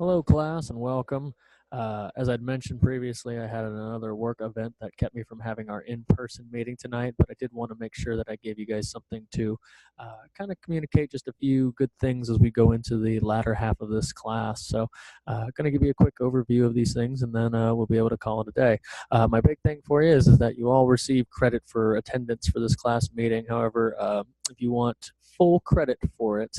Hello, class, and welcome. As I'd mentioned previously, I had another work event that kept me from having our in-person meeting tonight, but I did want to make sure that I gave you guys something to kind of communicate just a few good things as we go into the latter half of this class. So going to give you a quick overview of these things, and then we'll be able to call it a day. My big thing for you is that you all receive credit for attendance for this class meeting. However, if you want full credit for it,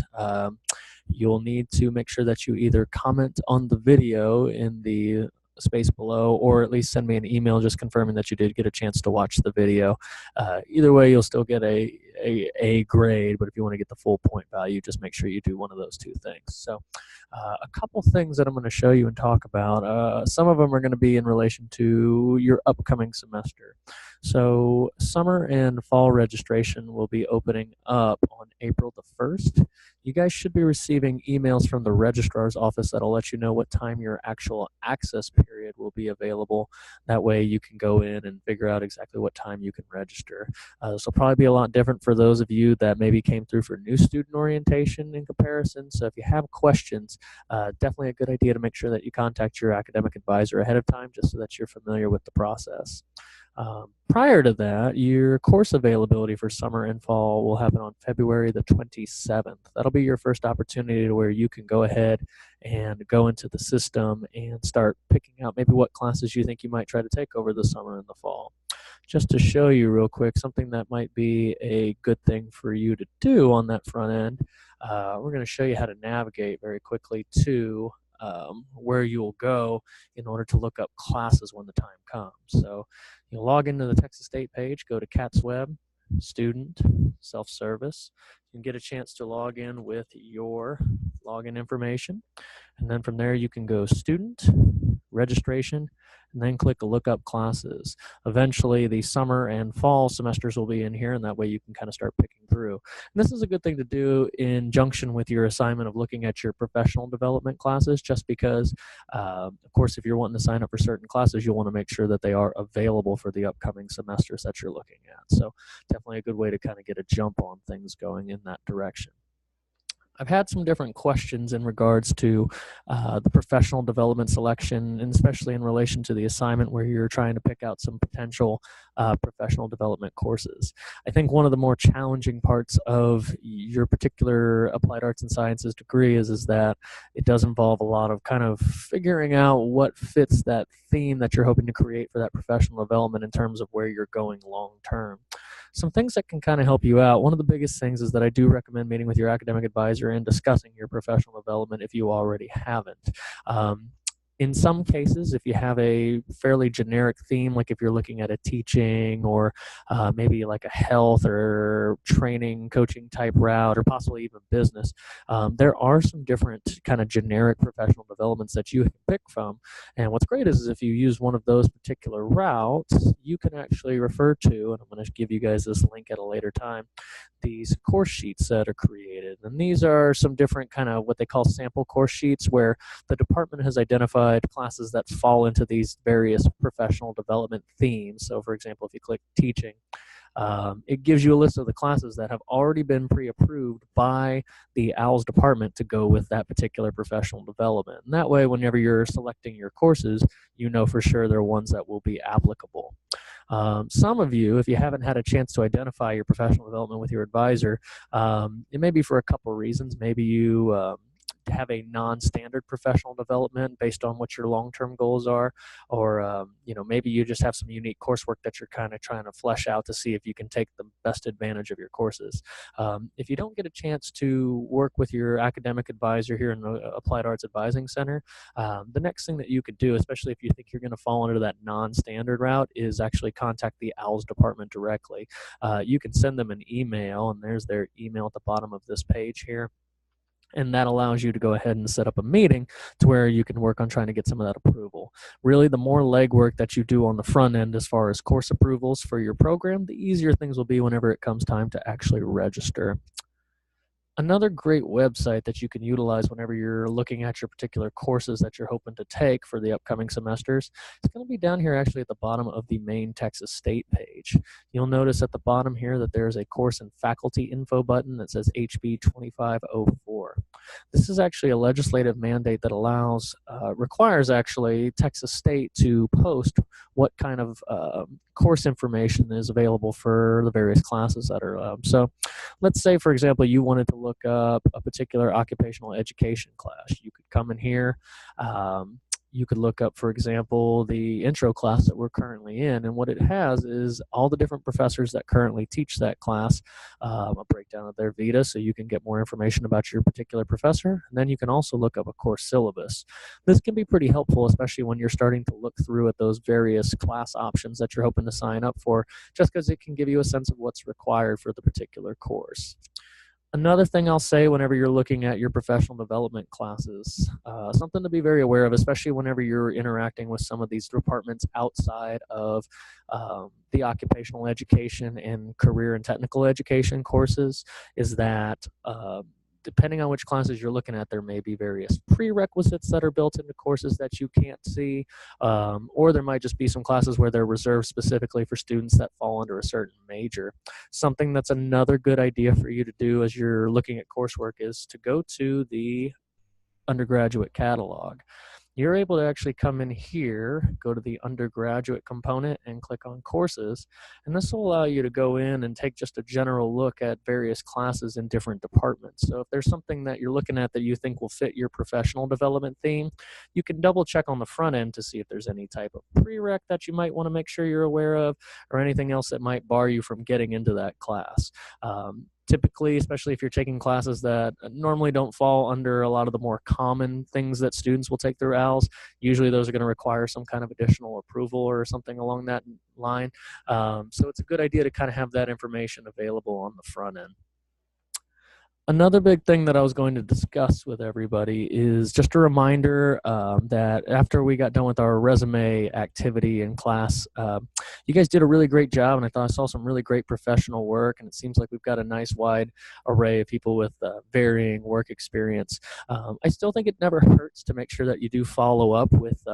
you'll need to make sure that you either comment on the video in the space below, or at least send me an email just confirming that you did get a chance to watch the video. Either way, you'll still get a grade, but if you want to get the full point value, just make sure you do one of those two things. So a couple things that I'm going to show you and talk about. Some of them are going to be in relation to your upcoming semester. So summer and fall registration will be opening up on April the 1st. You guys should be receiving emails from the registrar's office that'll let you know what time your actual access period will be available. That way you can go in and figure out exactly what time you can register. This will probably be a lot different for those of you that maybe came through for new student orientation in comparison. So if you have questions, definitely a good idea to make sure that you contact your academic advisor ahead of time just so that you're familiar with the process. Prior to that, your course availability for summer and fall will happen on February the 27th. That'll be your first opportunity to where you can go ahead and go into the system and start picking out maybe what classes you think you might try to take over the summer and the fall. Just to show you real quick, something that might be a good thing for you to do on that front end, we're going to show you how to navigate very quickly to where you'll go in order to look up classes when the time comes. So you'll log into the Texas State page, go to Cats Web, Student, Self-Service. You can get a chance to log in with your login information. And then from there you can go Student, Registration, and then click Look Up Classes. Eventually the summer and fall semesters will be in here, and that way you can kind of start picking through. And this is a good thing to do in junction with your assignment of looking at your professional development classes, just because, of course, if you're wanting to sign up for certain classes, you'll want to make sure that they are available for the upcoming semesters that you're looking at. So definitely a good way to kind of get a jump on things going in that direction. I've had some different questions in regards to the professional development selection, and especially in relation to the assignment where you're trying to pick out some potential professional development courses. I think one of the more challenging parts of your particular applied arts and sciences degree is that it does involve a lot of kind of figuring out what fits that theme that you're hoping to create for that professional development in terms of where you're going long term. Some things that can kind of help you out. One of the biggest things is that I do recommend meeting with your academic advisor and discussing your professional development if you already haven't. In some cases, if you have a fairly generic theme, like if you're looking at a teaching or maybe like a health or training, coaching type route, or possibly even business, there are some different kind of generic professional developments that you can pick from. And what's great is if you use one of those particular routes, you can actually refer to, and I'm going to give you guys this link at a later time, these course sheets that are created. And these are some different kind of what they call sample course sheets, where the department has identified classes that fall into these various professional development themes. So for example, if you click teaching, it gives you a list of the classes that have already been pre-approved by the OWLS department to go with that particular professional development. And that way, whenever you're selecting your courses, you know for sure they're ones that will be applicable. Some of you, if you haven't had a chance to identify your professional development with your advisor, it may be for a couple reasons. Maybe you have a non-standard professional development based on what your long-term goals are, or maybe you just have some unique coursework that you're kind of trying to flesh out to see if you can take the best advantage of your courses. If you don't get a chance to work with your academic advisor here in the Applied Arts Advising Center, the next thing that you could do, especially if you think you're going to fall under that non-standard route, is actually contact the OWLS department directly. You can send them an email, and there's their email at the bottom of this page here. And that allows you to go ahead and set up a meeting to where you can work on trying to get some of that approval. Really, the more legwork that you do on the front end as far as course approvals for your program, the easier things will be whenever it comes time to actually register. Another great website that you can utilize whenever you're looking at your particular courses that you're hoping to take for the upcoming semesters, it's going to be down here actually at the bottom of the main Texas State page. You'll notice at the bottom here that there's a course and faculty info button that says HB 2504. This is actually a legislative mandate that requires actually Texas State to post what kind of course information is available for the various classes that are so let's say, for example, you wanted to look up a particular occupational education class. You could come in here. You could look up, for example, the intro class that we're currently in, and what it has is all the different professors that currently teach that class, a breakdown of their vita so you can get more information about your particular professor, and then you can also look up a course syllabus. This can be pretty helpful, especially when you're starting to look through at those various class options that you're hoping to sign up for, just because it can give you a sense of what's required for the particular course. Another thing I'll say whenever you're looking at your professional development classes, something to be very aware of, especially whenever you're interacting with some of these departments outside of the occupational education and career and technical education courses, is that depending on which classes you're looking at, there may be various prerequisites that are built into courses that you can't see, or there might just be some classes where they're reserved specifically for students that fall under a certain major. Something that's another good idea for you to do as you're looking at coursework is to go to the undergraduate catalog. You're able to actually come in here, go to the undergraduate component and click on courses, and this will allow you to go in and take just a general look at various classes in different departments. So if there's something that you're looking at that you think will fit your professional development theme, you can double check on the front end to see if there's any type of prereq that you might want to make sure you're aware of, or anything else that might bar you from getting into that class. Typically, especially if you're taking classes that normally don't fall under a lot of the more common things that students will take through ALS, usually those are going to require some kind of additional approval or something along that line. So it's a good idea to kind of have that information available on the front end. Another big thing that I was going to discuss with everybody is just a reminder that after we got done with our resume activity in class, you guys did a really great job, and I thought I saw some really great professional work, and it seems like we've got a nice wide array of people with varying work experience. I still think it never hurts to make sure that you do follow up with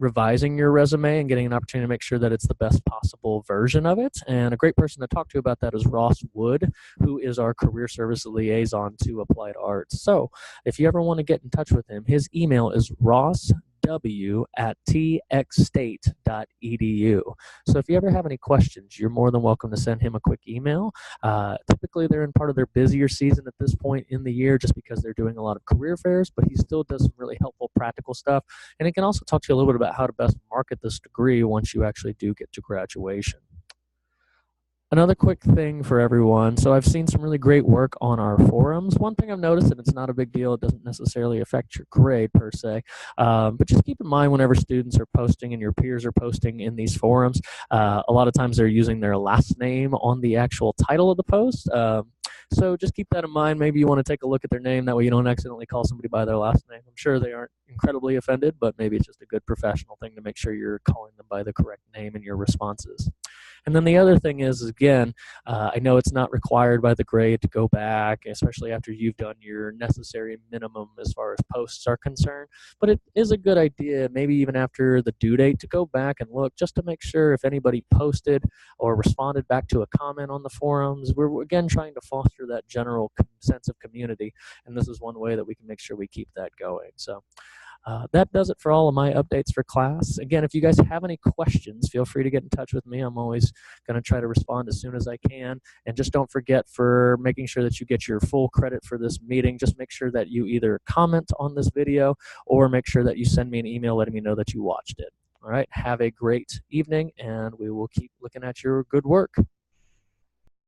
revising your resume and getting an opportunity to make sure that it's the best possible version of it. And a great person to talk to about that is Ross Wood, who is our career service liaison to Applied Arts. So if you ever want to get in touch with him, his email is rossw@txstate.edu. So if you ever have any questions, you're more than welcome to send him a quick email. Typically, they're in part of their busier season at this point in the year just because they're doing a lot of career fairs, but he still does some really helpful practical stuff. And he can also talk to you a little bit about how to best market this degree once you actually do get to graduation. Another quick thing for everyone. So I've seen some really great work on our forums. One thing I've noticed, and it's not a big deal, it doesn't necessarily affect your grade per se, but just keep in mind whenever students are posting and your peers are posting in these forums, a lot of times they're using their last name on the actual title of the post. So just keep that in mind. Maybe you want to take a look at their name. That way you don't accidentally call somebody by their last name. I'm sure they aren't incredibly offended, but maybe it's just a good professional thing to make sure you're calling them by the correct name in your responses. And then the other thing is, again, I know it's not required by the grade to go back, especially after you've done your necessary minimum as far as posts are concerned, but it is a good idea, maybe even after the due date, to go back and look just to make sure if anybody posted or responded back to a comment on the forums. We're, again, trying to foster that general sense of community, and this is one way that we can make sure we keep that going. So that does it for all of my updates for class. Again, if you guys have any questions, feel free to get in touch with me. I'm always going to try to respond as soon as I can. And just don't forget, for making sure that you get your full credit for this meeting, just make sure that you either comment on this video or make sure that you send me an email letting me know that you watched it. All right, have a great evening, and we will keep looking at your good work.